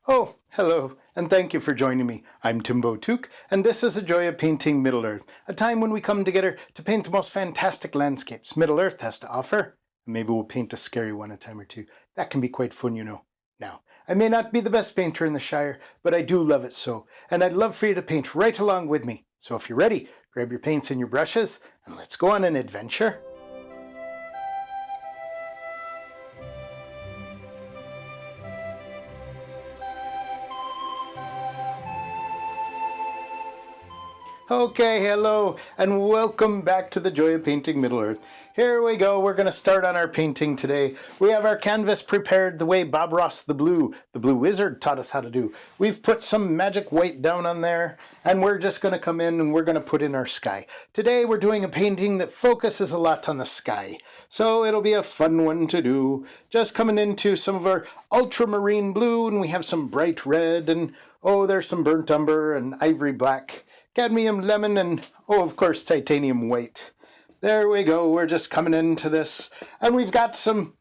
Oh, hello, and thank you for joining me. I'm Timbo Took, and this is a joy of painting Middle-earth, a time when we come together to paint the most fantastic landscapes Middle-earth has to offer. Maybe we'll paint a scary one a time or two. That can be quite fun, you know. Now, I may not be the best painter in the Shire, but I do love it so, and I'd love for you to paint right along with me. So if you're ready, grab your paints and your brushes, and let's go on an adventure. Okay, hello, and welcome back to the Joy of Painting Middle-earth. Here we go, we're going to start on our painting today. We have our canvas prepared the way Bob Ross the Blue Wizard, taught us how to do. We've put some magic white down on there, and we're just going to come in and we're going to put in our sky. Today we're doing a painting that focuses a lot on the sky, so it'll be a fun one to do. Just coming into some of our ultramarine blue, and we have some bright red, and oh, there's some burnt umber and ivory black. Cadmium lemon, and oh, of course, titanium white. There we go. We're just coming into this, and we've got some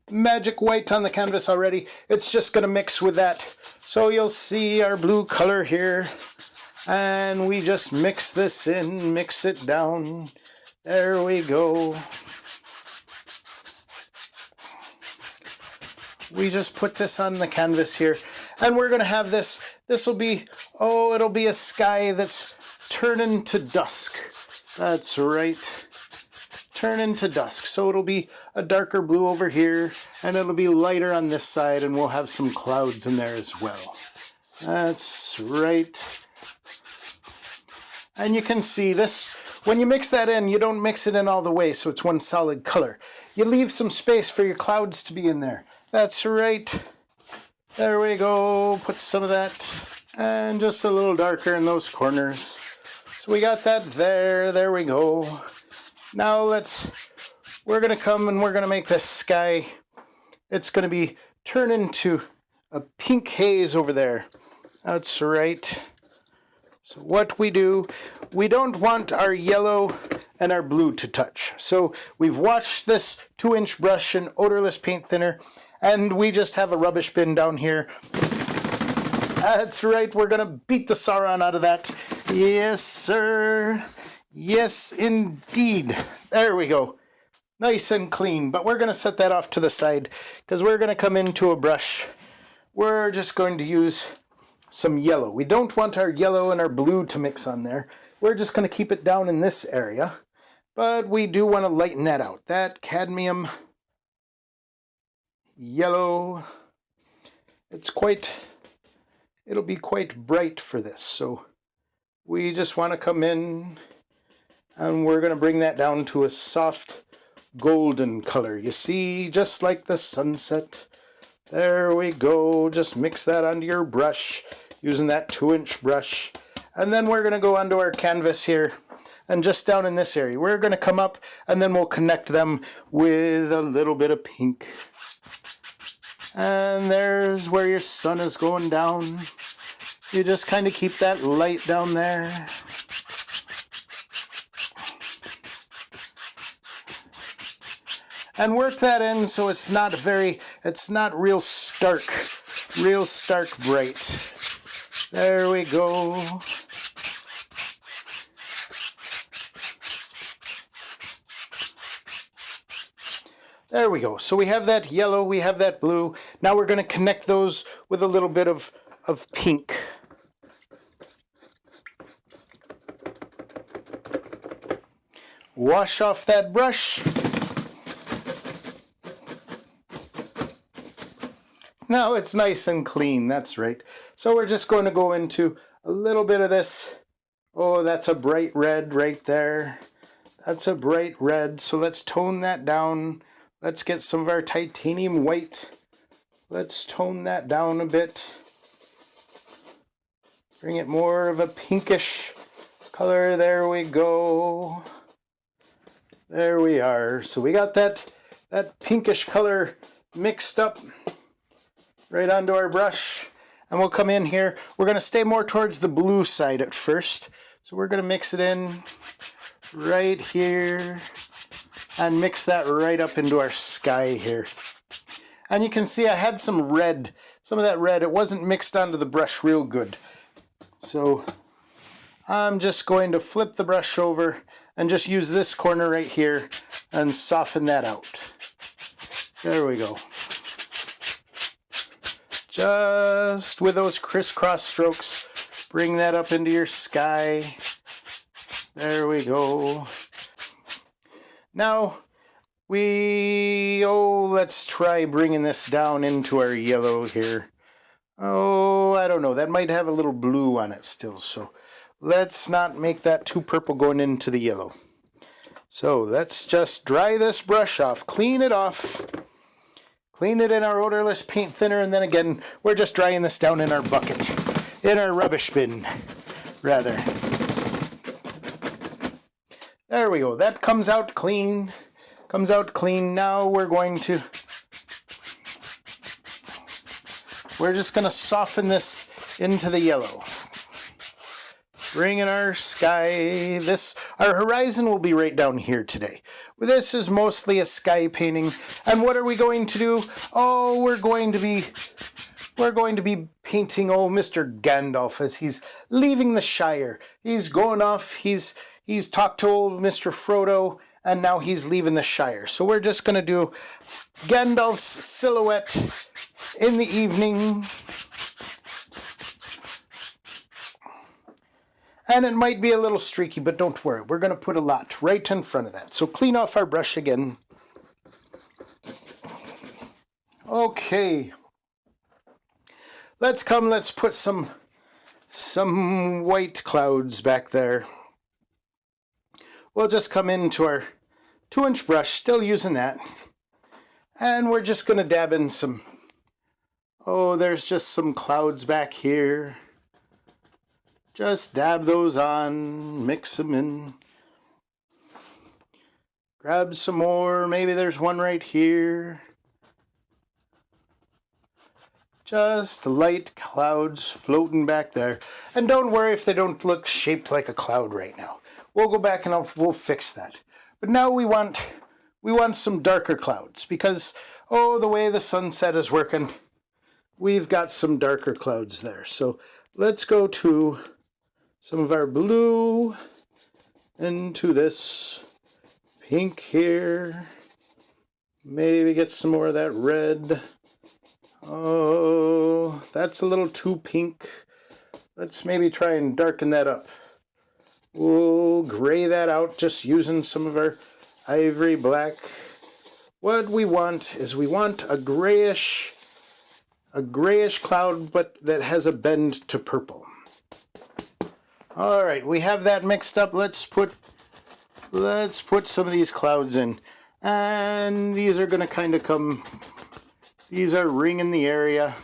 magic white on the canvas already. It's just going to mix with that. So you'll see our blue color here, and we just mix this in, mix it down. There we go. We just put this on the canvas here, and we're going to have this will be, oh, it'll be a sky that's turning to dusk. That's right, turning to dusk. So it'll be a darker blue over here, and it'll be lighter on this side, and we'll have some clouds in there as well. That's right. And you can see this, when you mix that in, you don't mix it in all the way so it's one solid color. You leave some space for your clouds to be in there. That's right. There we go. Put some of that, and just a little darker in those corners. So we got that there. There we go. Now we're going to come and we're going to make this sky. It's going to be turn into a pink haze over there. That's right. So what we do, we don't want our yellow and our blue to touch. So we've washed this 2-inch brush in odorless paint thinner, and we just have a rubbish bin down here. That's right, we're going to beat the Sauron out of that. Yes, sir. Yes, indeed. There we go. Nice and clean, but we're going to set that off to the side because we're going to come into a brush. We're just going to use some yellow. We don't want our yellow and our blue to mix on there. We're just going to keep it down in this area, but we do want to lighten that out. That cadmium yellow, it'll be quite bright for this, so we just want to come in and we're going to bring that down to a soft golden color. You see, just like the sunset. There we go. Just mix that onto your brush using that 2-inch brush, and then we're going to go onto our canvas here, and just down in this area we're going to come up, and then we'll connect them with a little bit of pink. And there's where your sun is going down. You just kind of keep that light down there. And work that in so it's not real stark bright. There we go. There we go. So we have that yellow, we have that blue. Now we're going to connect those with a little bit of pink. Wash off that brush. Now it's nice and clean, that's right. So we're just going to go into a little bit of this. Oh, that's a bright red right there. That's a bright red. So let's tone that down. Let's get some of our titanium white. Let's tone that down a bit. Bring it more of a pinkish color. There we go. There we are. So we got that pinkish color mixed up right onto our brush. And we'll come in here. We're going to stay more towards the blue side at first. So we're going to mix it in right here and mix that right up into our sky here. And you can see I had some red, some of that red. It wasn't mixed onto the brush real good. So I'm just going to flip the brush over and just use this corner right here and soften that out. There we go. Just with those crisscross strokes, bring that up into your sky. There we go. Now, let's try bringing this down into our yellow here. Oh, I don't know. That might have a little blue on it still, so let's not make that too purple going into the yellow. So let's just dry this brush off, clean it off, clean it in our odorless paint thinner, and then again, we're just drying this down in our bucket, in our rubbish bin, rather. There we go. That comes out clean. Comes out clean. Now we're just going to soften this into the yellow. Bring in our sky. Our horizon will be right down here today. This is mostly a sky painting. And what are we going to do? Oh, we're going to be painting Mr. Gandalf as he's leaving the Shire. He's going off. He's talked to old Mr. Frodo, and now he's leaving the Shire. So we're just going to do Gandalf's silhouette in the evening. And it might be a little streaky, but don't worry. We're going to put a lot right in front of that. So clean off our brush again. Okay. Let's put some white clouds back there. We'll just come into our 2-inch brush, still using that. And we're just going to dab in some, there's just some clouds back here. Just dab those on, mix them in. Grab some more, maybe there's one right here. Just light clouds floating back there. And don't worry if they don't look shaped like a cloud right now. We'll go back and we'll fix that. But now we want some darker clouds because, the way the sunset is working, we've got some darker clouds there. So let's go to some of our blue into this pink here. Maybe get some more of that red. Oh, that's a little too pink. Let's maybe try and darken that up. We'll gray that out just using some of our ivory black. What we want is a grayish cloud, but that has a bend to purple. All right, we have that mixed up. Let's put some of these clouds in. And these are going to kind of come, these are ringing the area.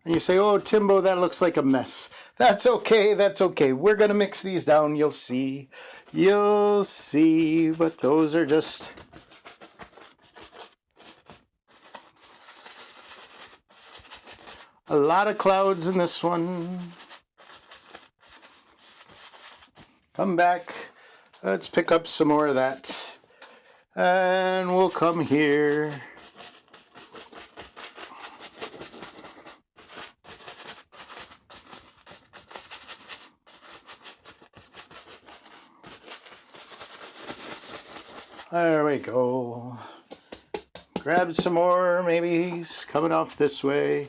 And you say, oh, Timbo, that looks like a mess. That's okay, that's okay. We're going to mix these down, you'll see. You'll see, but those are just... a lot of clouds in this one. Come back. Let's pick up some more of that. And we'll come here. There we go. Grab some more, maybe he's coming off this way.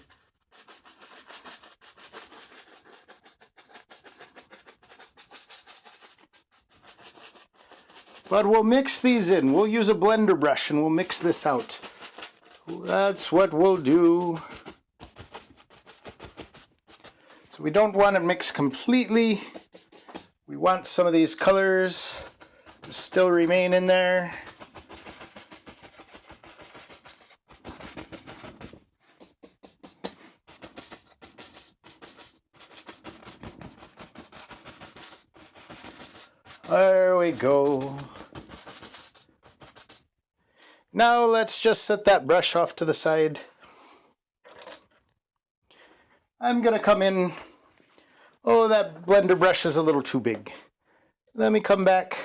But we'll mix these in. We'll use a blender brush and we'll mix this out. That's what we'll do. So we don't want it mixed completely. We want some of these colors to still remain in there. There we go. Now let's just set that brush off to the side. I'm going to come in. Oh, that blender brush is a little too big. Let me come back.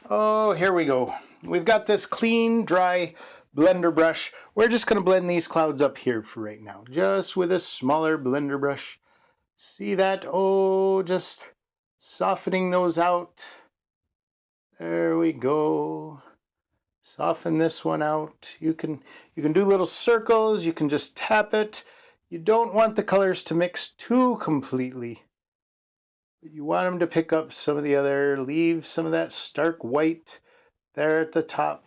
Oh, here we go. We've got this clean, dry blender brush, we're just going to blend these clouds up here for right now. Just with a smaller blender brush. See that? Oh, just softening those out. There we go. Soften this one out. You can do little circles. You can just tap it. You don't want the colors to mix too completely. You want them to pick up some of the other, leave some of that stark white there at the top.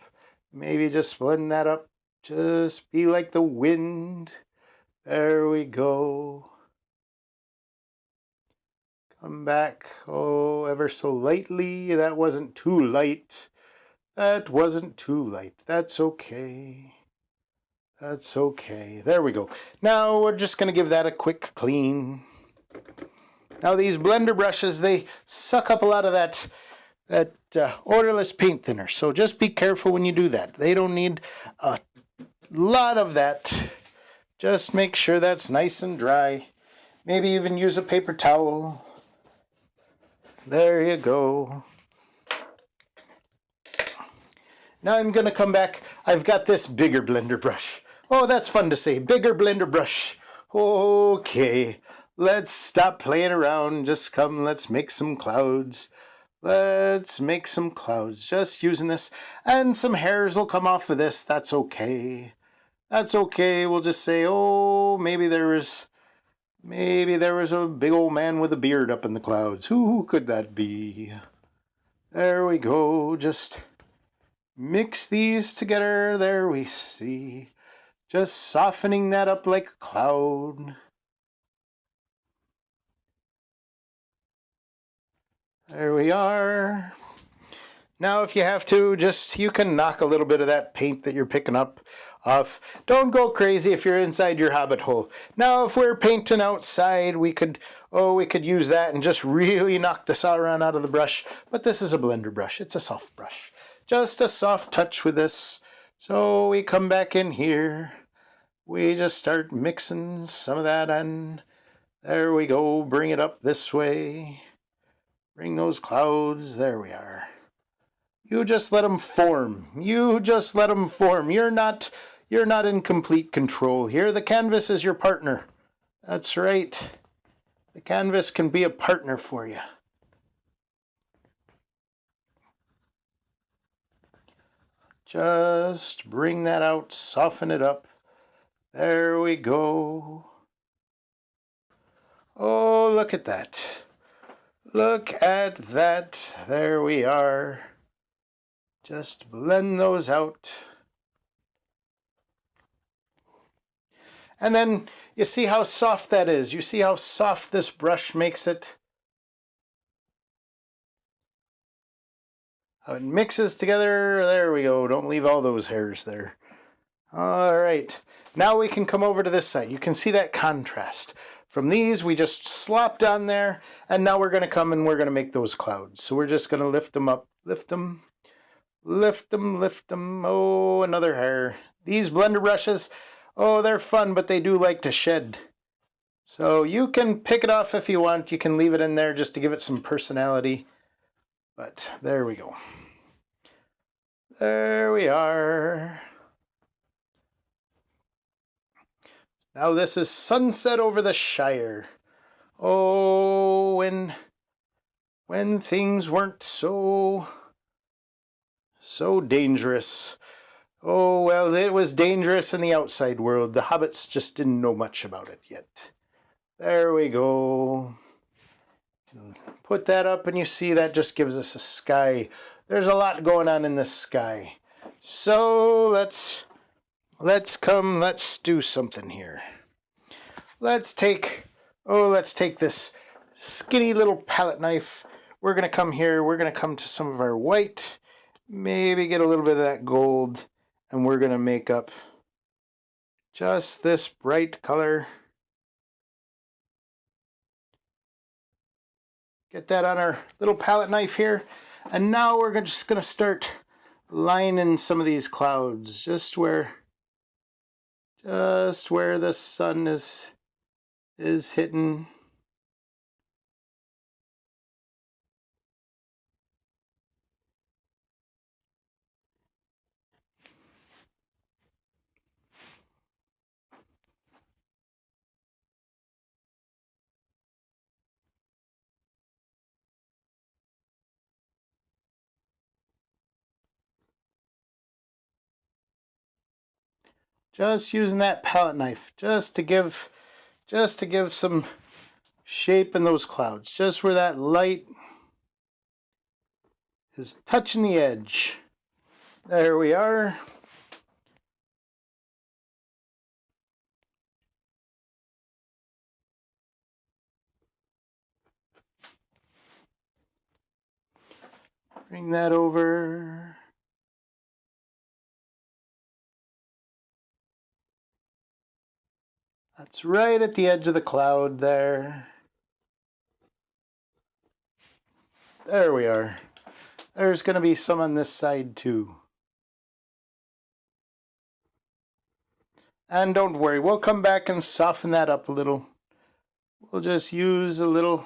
Maybe just blend that up. Just be like the wind. There we go. Come back, oh, ever so lightly. That wasn't too light. That wasn't too light. That's okay. That's okay. There we go. Now we're just going to give that a quick clean. Now these blender brushes, they suck up a lot of that odorless paint thinner. So just be careful when you do that. They don't need a lot of that. Just make sure that's nice and dry. Maybe even use a paper towel. There you go. Now I'm going to come back. I've got this bigger blender brush. Oh, that's fun to say. Bigger blender brush. Okay. Let's stop playing around. Just come, let's make some clouds. Let's make some clouds. Just using this. And some hairs will come off of this. That's okay. That's okay. We'll just say, oh, maybe there was a big old man with a beard up in the clouds. Who could that be? There we go. Just mix these together. There we see. Just softening that up like a cloud. There we are. Now if you have to, you can knock a little bit of that paint that you're picking up off. Don't go crazy if you're inside your hobbit hole. Now if we're painting outside, we could use that and just really knock the Sauron out of the brush. But this is a blender brush. It's a soft brush. Just a soft touch with this. So we come back in here. We just start mixing some of that in. There we go. Bring it up this way. Bring those clouds. There we are. You just let them form. You just let them form. You're not in complete control here. The canvas is your partner. That's right. The canvas can be a partner for you. Just bring that out, soften it up. There we go. Oh, look at that. Look at that. There we are. Just blend those out. And then you see how soft that is. You see how soft this brush makes it. How it mixes together. There we go. Don't leave all those hairs there. All right. Now we can come over to this side. You can see that contrast. From these, we just slopped on there. And now we're going to come and we're going to make those clouds. So we're just going to lift them up. Lift them. Lift them, lift them. Oh, another hair. These blender brushes, oh, they're fun, but they do like to shed. So you can pick it off if you want. You can leave it in there just to give it some personality. But there we go. There we are. Now this is sunset over the Shire. Oh, when things weren't so dangerous. Oh, well, it was dangerous in the outside world. The hobbits just didn't know much about it yet. There we go. Put that up and you see that just gives us a sky. There's a lot going on in this sky. So let's do something here. Let's take this skinny little palette knife. We're going to come here. We're going to come to some of our white. Maybe get a little bit of that gold, and we're going to make up just this bright color. Get that on our little palette knife here. And now we're just going to start lining some of these clouds just where the sun is hitting. Just using that palette knife just to give some shape in those clouds. Just where that light is touching the edge. There we are. Bring that over. That's right at the edge of the cloud there. There we are. There's going to be some on this side too. And don't worry, we'll come back and soften that up a little. We'll just use a little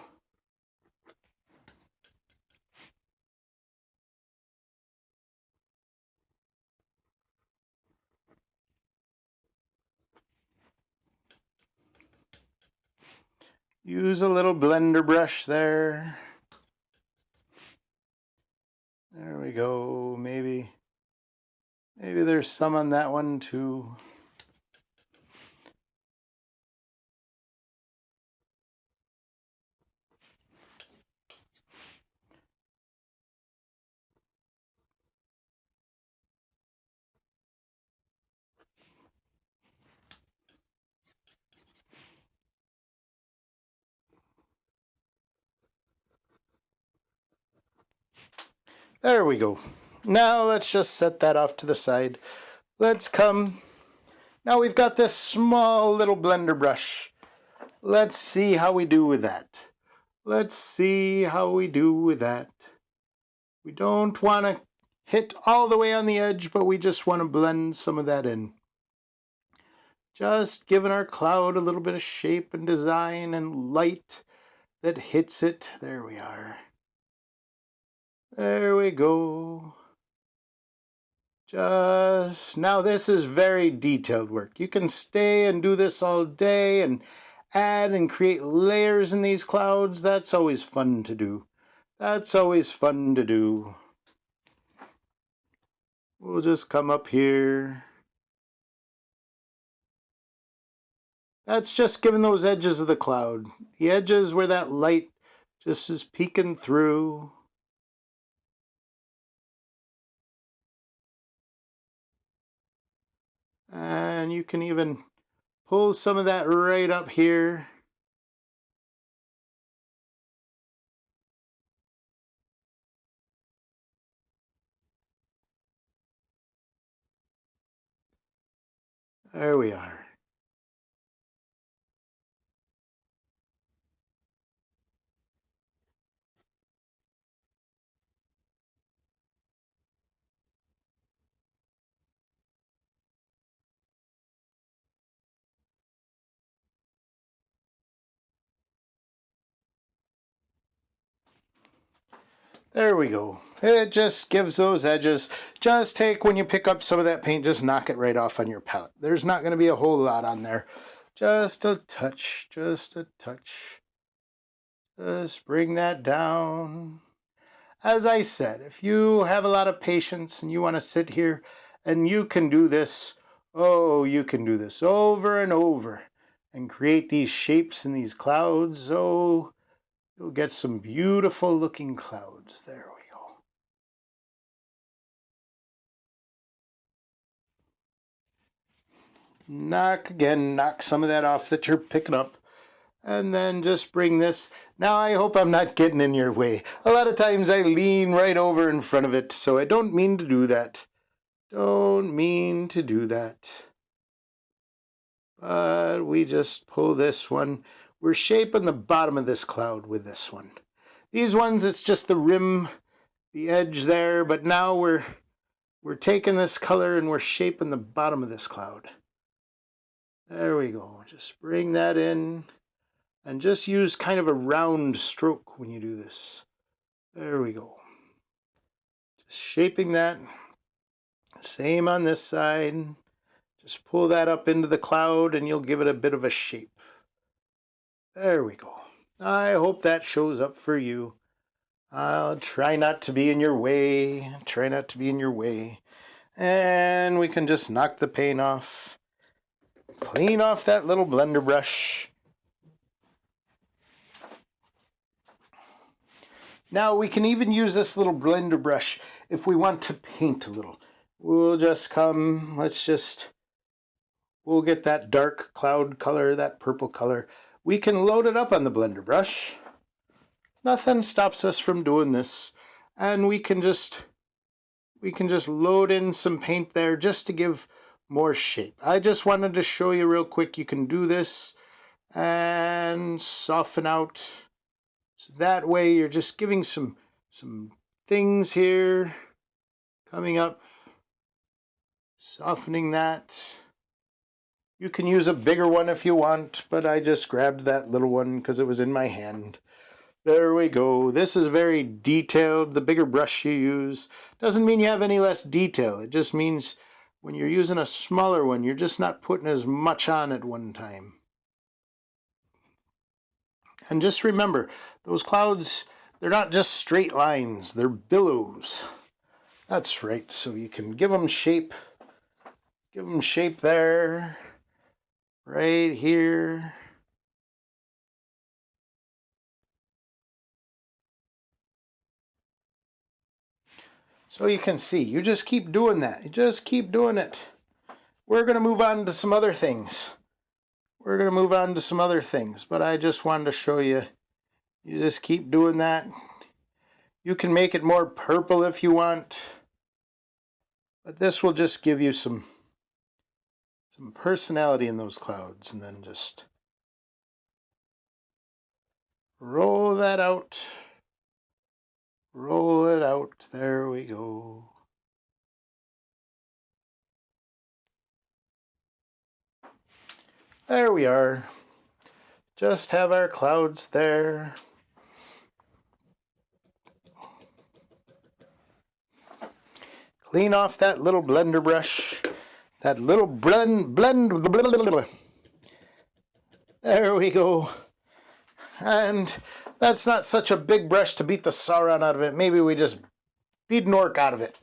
blender brush there. There we go. Maybe there's some on that one too. There we go. Now let's just set that off to the side. Let's come. Now we've got this small little blender brush. Let's see how we do with that. Let's see how we do with that. We don't want to hit all the way on the edge, but we just want to blend some of that in. Just giving our cloud a little bit of shape and design and light that hits it. There we are. There we go. Just now, this is very detailed work. You can stay and do this all day and add and create layers in these clouds. That's always fun to do. That's always fun to do. We'll just come up here. That's just giving those edges of the cloud. The edges where that light just is peeking through. And you can even pull some of that right up here. There we are. There we go. It just gives those edges. Just take, when you pick up some of that paint, just knock it right off on your palette. There's not going to be a whole lot on there. Just a touch, just a touch. Just bring that down. As I said, if you have a lot of patience and you want to sit here and you can do this, oh, you can do this over and over and create these shapes in these clouds. Oh, you'll get some beautiful looking clouds. There we go. Knock some of that off that you're picking up. And then just bring this. Now I hope I'm not getting in your way. A lot of times I lean right over in front of it, so I don't mean to do that. Don't mean to do that. But we just pull this one. We're shaping the bottom of this cloud with this one. These ones, it's just the rim, the edge there, but now we're taking this color and we're shaping the bottom of this cloud. There we go. Just bring that in and just use kind of a round stroke when you do this. There we go. Just shaping that. Same on this side. Just pull that up into the cloud and you'll give it a bit of a shape. There we go. I hope that shows up for you. I'll try not to be in your way. Try not to be in your way. And we can just knock the paint off. Clean off that little blender brush. Now we can even use this little blender brush if we want to paint a little. We'll just come, we'll get that dark cloud color, that purple color. We can load it up on the blender brush. Nothing stops us from doing this. And we can just load in some paint there just to give more shape. I just wanted to show you real quick. You can do this and soften out. So that way you're just giving some things here coming up, softening that. You can use a bigger one if you want, but I just grabbed that little one because it was in my hand. There we go. This is very detailed. The bigger brush you use doesn't mean you have any less detail. It just means when you're using a smaller one, you're just not putting as much on at one time. And just remember, those clouds, they're not just straight lines, they're billows. That's right, so you can give them shape. Give them shape there, right here. So you can see, you just keep doing that. You just keep doing it. We're going to move on to some other things. But I just wanted to show you. You just keep doing that. You can make it more purple if you want. But this will just give you some personality in those clouds. And then just roll that out. Roll it out. There we go. There we are. Just have our clouds there. Clean off that little blender brush. That little blend. There we go. And that's not such a big brush to beat the Sauron out of it. Maybe we just beat an orc out of it.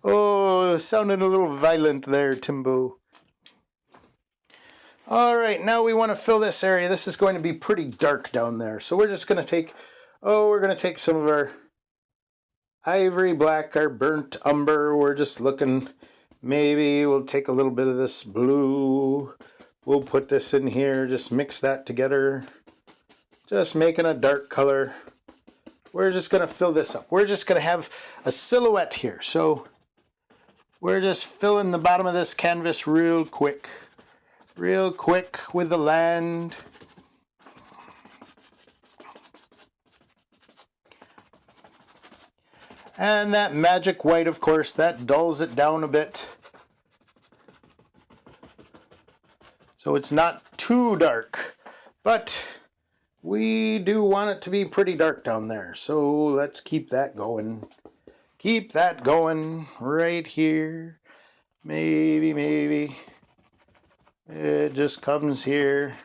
Oh, sounded a little violent there, Timbo. All right, now we want to fill this area. This is going to be pretty dark down there. So we're just going to take, we're going to take some of our ivory black, our burnt umber. We're just looking, maybe we'll take a little bit of this blue. We'll put this in here, just mix that together. Just making a dark color. We're just going to fill this up. We're just going to have a silhouette here. So we're just filling the bottom of this canvas real quick with the land. And that magic white, of course, that dulls it down a bit. So it's not too dark, but we do want it to be pretty dark down there. So let's keep that going. Keep that going right here. Maybe. It just comes here.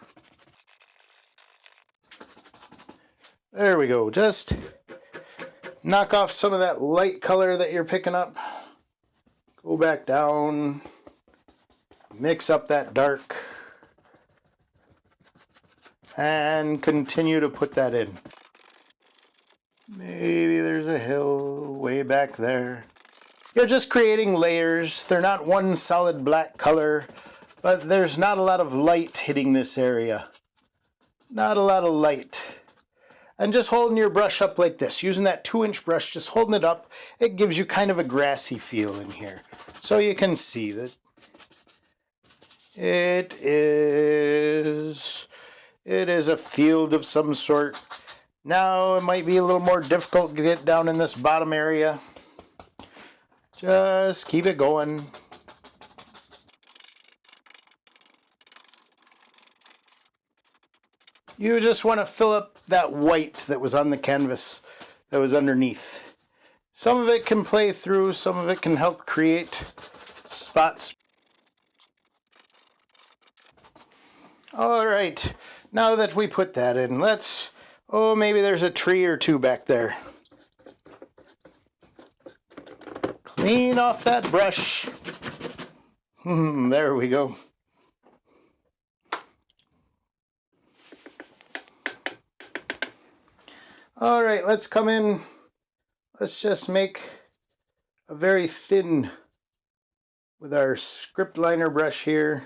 There we go. Just knock off some of that light color that you're picking up. Go back down. Mix up that dark. And continue to put that in. Maybe there's a hill way back there. You're just creating layers. They're not one solid black color. But there's not a lot of light hitting this area. Not a lot of light. And just holding your brush up like this, using that 2-inch brush, just holding it up, it gives you kind of a grassy feel in here. So you can see that it is a field of some sort. Now it might be a little more difficult to get down in this bottom area. Just keep it going. You just want to fill up that white that was on the canvas that was underneath. Some of it can play through, some of it can help create spots. All right, now that we put that in, maybe there's a tree or two back there. Clean off that brush. There we go. All right, let's come in. Let's just make a very thin with our script liner brush here.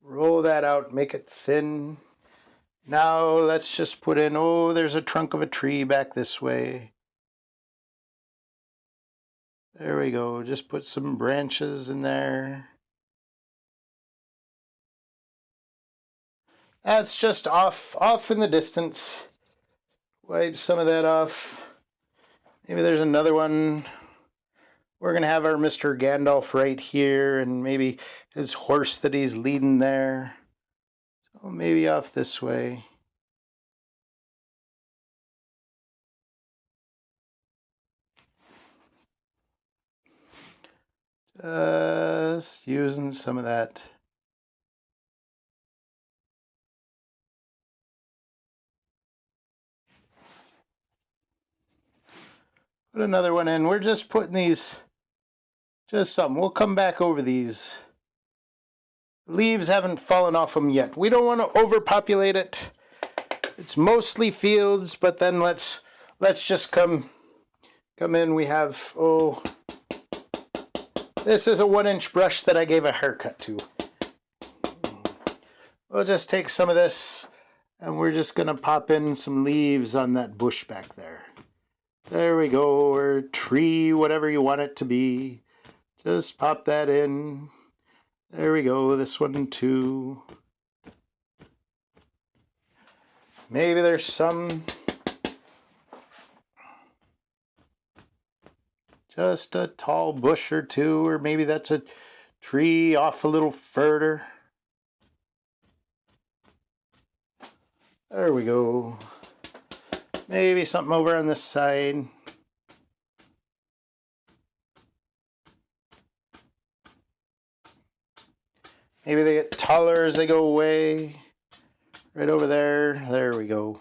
Roll that out, make it thin. Now let's just put in, oh, there's a trunk of a tree back this way. There we go, just put some branches in there. That's just off in the distance. Wipe some of that off. Maybe there's another one. We're going to have our Mr. Gandalf right here, and maybe his horse that he's leading there. So maybe off this way. Just using some of that. Put another one in. We're just putting these, just some. We'll come back over these. Leaves haven't fallen off them yet. We don't want to overpopulate it. It's mostly fields, but then let's just come in. We have, oh, this is a 1-inch brush that I gave a haircut to. We'll just take some of this, and we're just going to pop in some leaves on that bush back there. There we go, or tree, whatever you want it to be. Just pop that in. There we go, this one too. Maybe there's some. Just a tall bush or two, or maybe that's a tree off a little further. There we go. Maybe something over on this side. Maybe they get taller as they go away. Right over there. There we go.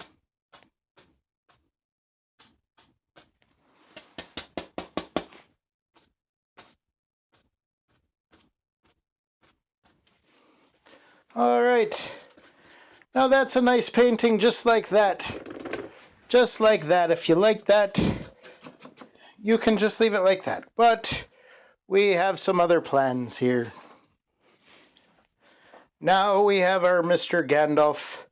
All right. Now that's a nice painting just like that. Just like that. If you like that, you can just leave it like that. But we have some other plans here. Now we have our Mr. Gandalf.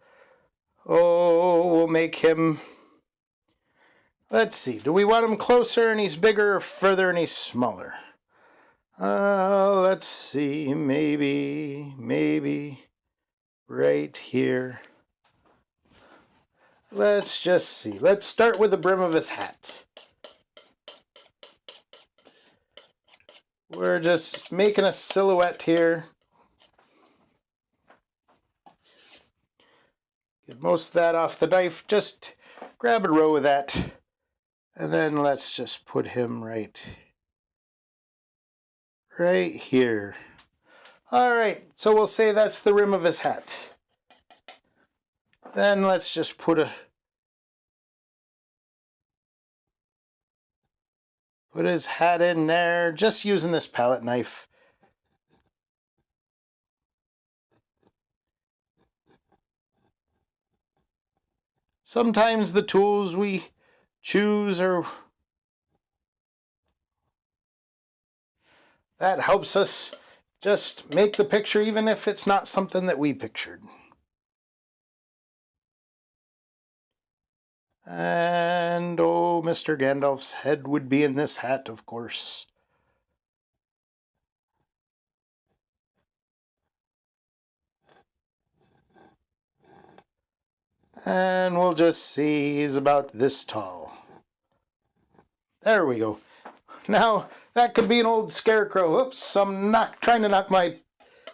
Oh, we'll make him... Let's see. Do we want him closer and he's bigger, or further and he's smaller? Let's see. Maybe right here. Let's just see. Let's start with the brim of his hat. We're just making a silhouette here. Get most of that off the knife. Just grab a row of that. And then let's just put him right here. All right, so we'll say that's the rim of his hat. Then let's just put his hat in there, just using this palette knife. Sometimes the tools we choose are... that helps us just make the picture, even if it's not something that we pictured. And, oh, Mr. Gandalf's head would be in this hat, of course. And we'll just see he's about this tall. There we go. Now, that could be an old scarecrow. Oops, I'm trying to knock my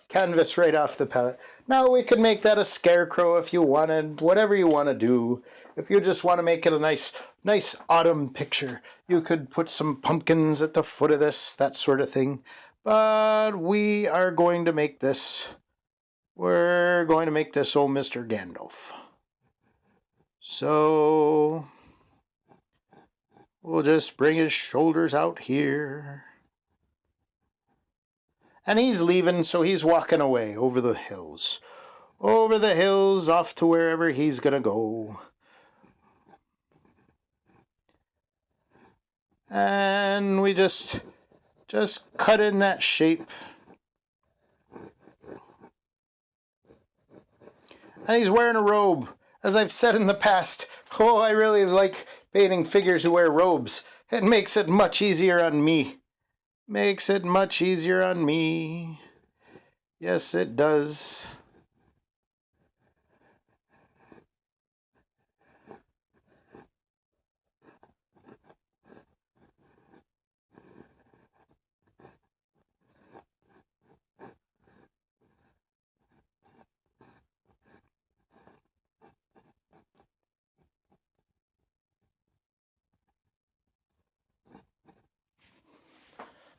canvas right off the palette. Now we could make that a scarecrow if you wanted, whatever you want to do. If you just want to make it a nice autumn picture, you could put some pumpkins at the foot of this, that sort of thing. But we are going to make this, we're going to make this old Mr. Gandalf. So we'll just bring his shoulders out here. And he's leaving, so he's walking away over the hills. Over the hills, off to wherever he's going to go. And we just cut in that shape. And he's wearing a robe. As I've said in the past, oh, I really like painting figures who wear robes. It makes it much easier on me. Makes it much easier on me. Yes, it does.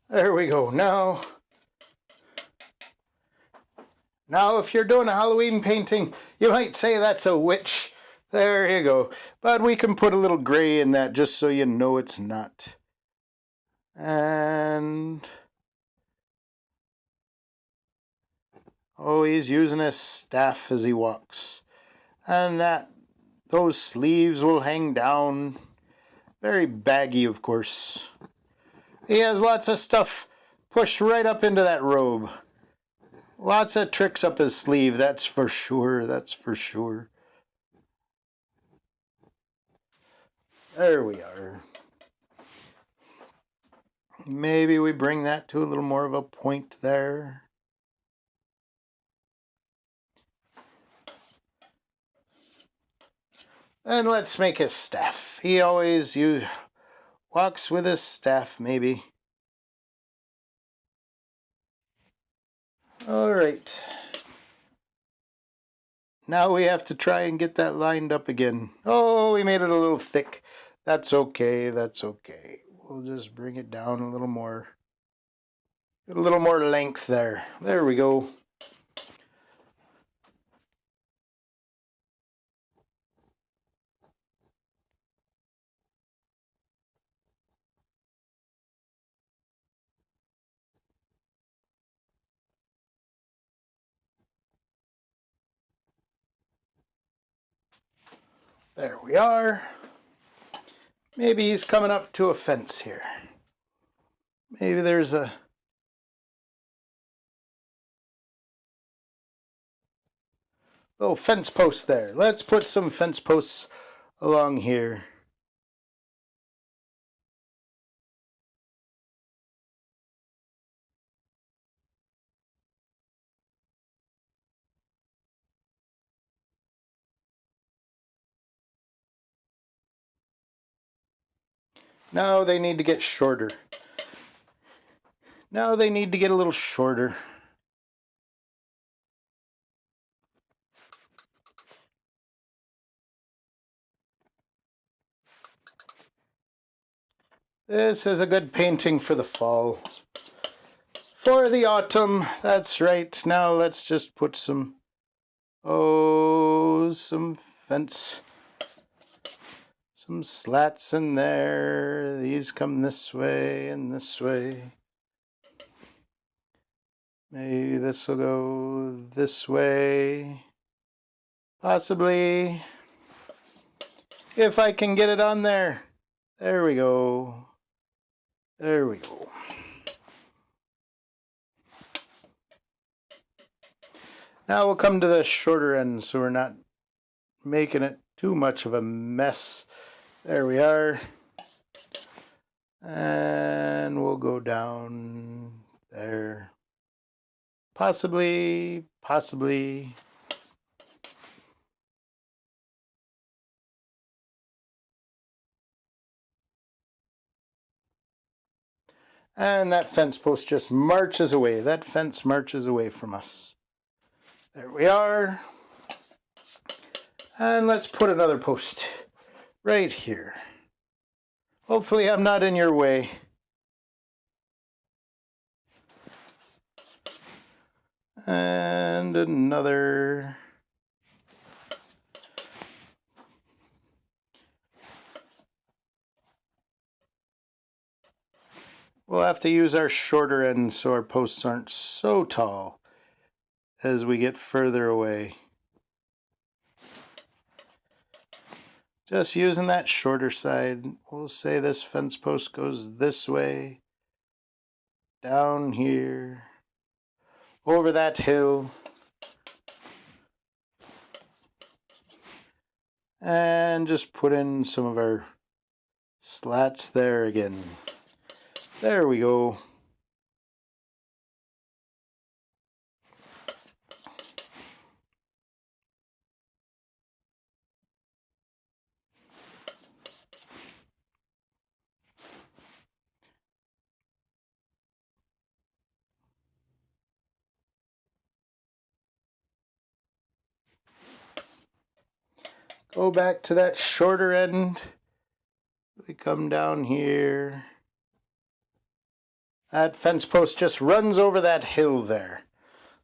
There we go. Now, if you're doing a Halloween painting, you might say that's a witch. There you go. But we can put a little gray in that just so you know it's not. And oh, he's using his staff as he walks. And those sleeves will hang down. Very baggy, of course. He has lots of stuff pushed right up into that robe. Lots of tricks up his sleeve, that's for sure, that's for sure. There we are. Maybe we bring that to a little more of a point there. And let's make his staff. He always walks with his staff, maybe. All right. Now we have to try and get that lined up again. Oh, we made it a little thick. That's okay, that's okay. We'll just bring it down a little more. Get a little more length there. There we go. There we are. Maybe he's coming up to a fence here. Maybe there's a little fence post there. Let's put some fence posts along here. Now they need to get shorter. Now they need to get a little shorter. This is a good painting for the fall. For the autumn, that's right. Now let's just put some fence, some slats in there. These come this way and this way. Maybe this will go this way. Possibly. If I can get it on there. There we go. There we go. Now we'll come to the shorter end so we're not making it too much of a mess. There we are. And we'll go down there. Possibly. And that fence post just marches away. That fence marches away from us. There we are. And let's put another post right here. Hopefully I'm not in your way. And another. We'll have to use our shorter end so our posts aren't so tall as we get further away. Just using that shorter side. We'll say this fence post goes this way, down here, over that hill, and just put in some of our slats there again. There we go. Go back to that shorter end. We come down here. That fence post just runs over that hill there.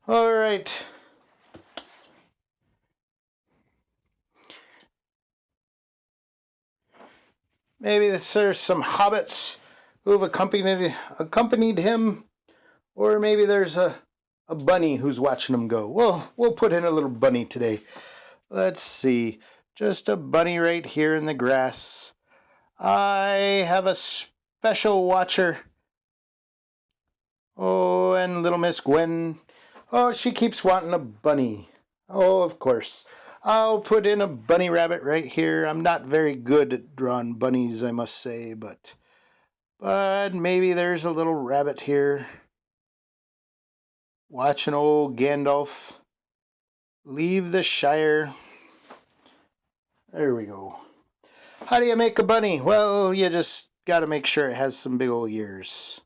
All right. Maybe there's some hobbits who have accompanied him, or maybe there's a bunny who's watching him go. Well, we'll put in a little bunny today. Let's see. Just a bunny right here in the grass. I have a special watcher. Oh, and little Miss Gwen. Oh, she keeps wanting a bunny. Oh, of course. I'll put in a bunny rabbit right here. I'm not very good at drawing bunnies, I must say, but maybe there's a little rabbit here. Watching old Gandalf leave the Shire. There we go. How do you make a bunny? Well, you just got to make sure it has some big old ears.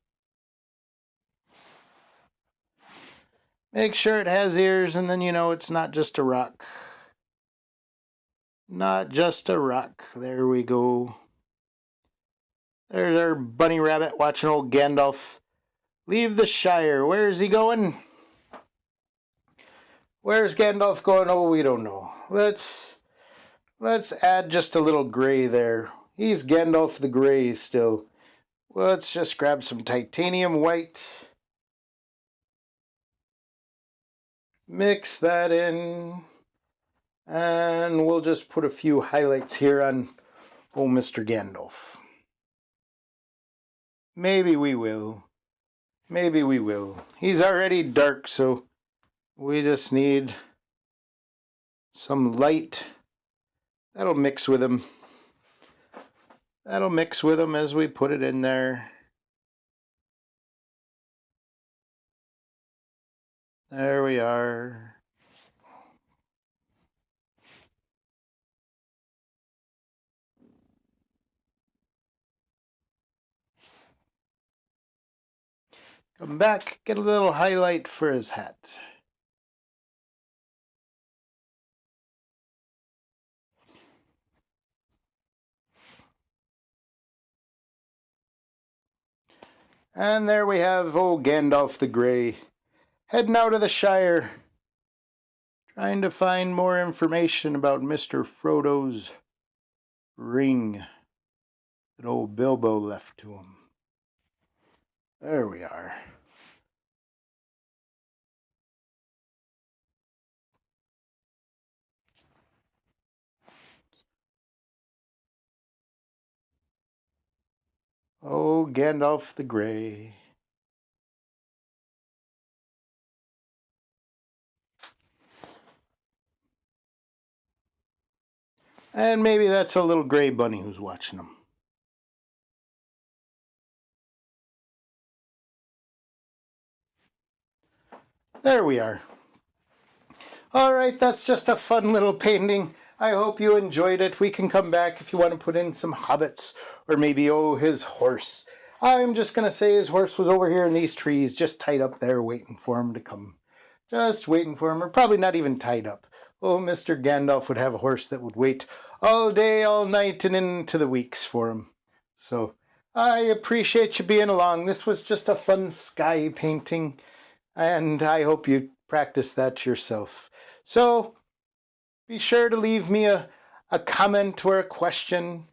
Make sure it has ears, and then you know it's not just a rock. Not just a rock. There we go. There's our bunny rabbit watching old Gandalf leave the Shire. Where's he going? Where's Gandalf going? Oh, we don't know. Let's add just a little gray there. He's Gandalf the Grey still. Let's just grab some titanium white. Mix that in. And we'll just put a few highlights here on old Mr. Gandalf. Maybe we will. Maybe we will. He's already dark, so we just need some light. That'll mix with him. That'll mix with him as we put it in there. There we are. Come back, get a little highlight for his hat. And there we have old Gandalf the Grey, heading out of the Shire, trying to find more information about Mr. Frodo's ring that old Bilbo left to him. There we are. Oh, Gandalf the Grey. And maybe that's a little gray bunny who's watching him. There we are. All right, that's just a fun little painting. I hope you enjoyed it. We can come back if you want to put in some hobbits, or maybe, oh, his horse. I'm just going to say his horse was over here in these trees, just tied up there waiting for him to come. Just waiting for him, or probably not even tied up. Oh, Mr. Gandalf would have a horse that would wait all day, all night, and into the weeks for him. So I appreciate you being along. This was just a fun sky painting, and I hope you practice that yourself. So be sure to leave me a comment or a question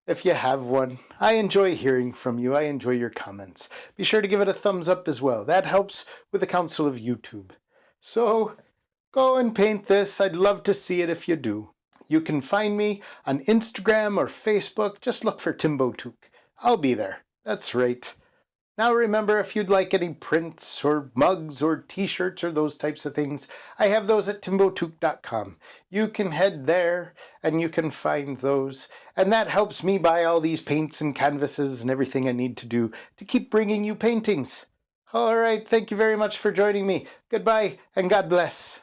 if you have one. I enjoy hearing from you. I enjoy your comments. Be sure to give it a thumbs up as well. That helps with the council of YouTube. So go and paint this. I'd love to see it if you do. You can find me on Instagram or Facebook. Just look for Timbo Took. I'll be there. That's right. Now remember, if you'd like any prints or mugs or t-shirts or those types of things, I have those at timbotook.com. You can head there and you can find those. And that helps me buy all these paints and canvases and everything I need to do to keep bringing you paintings. All right, thank you very much for joining me. Goodbye and God bless.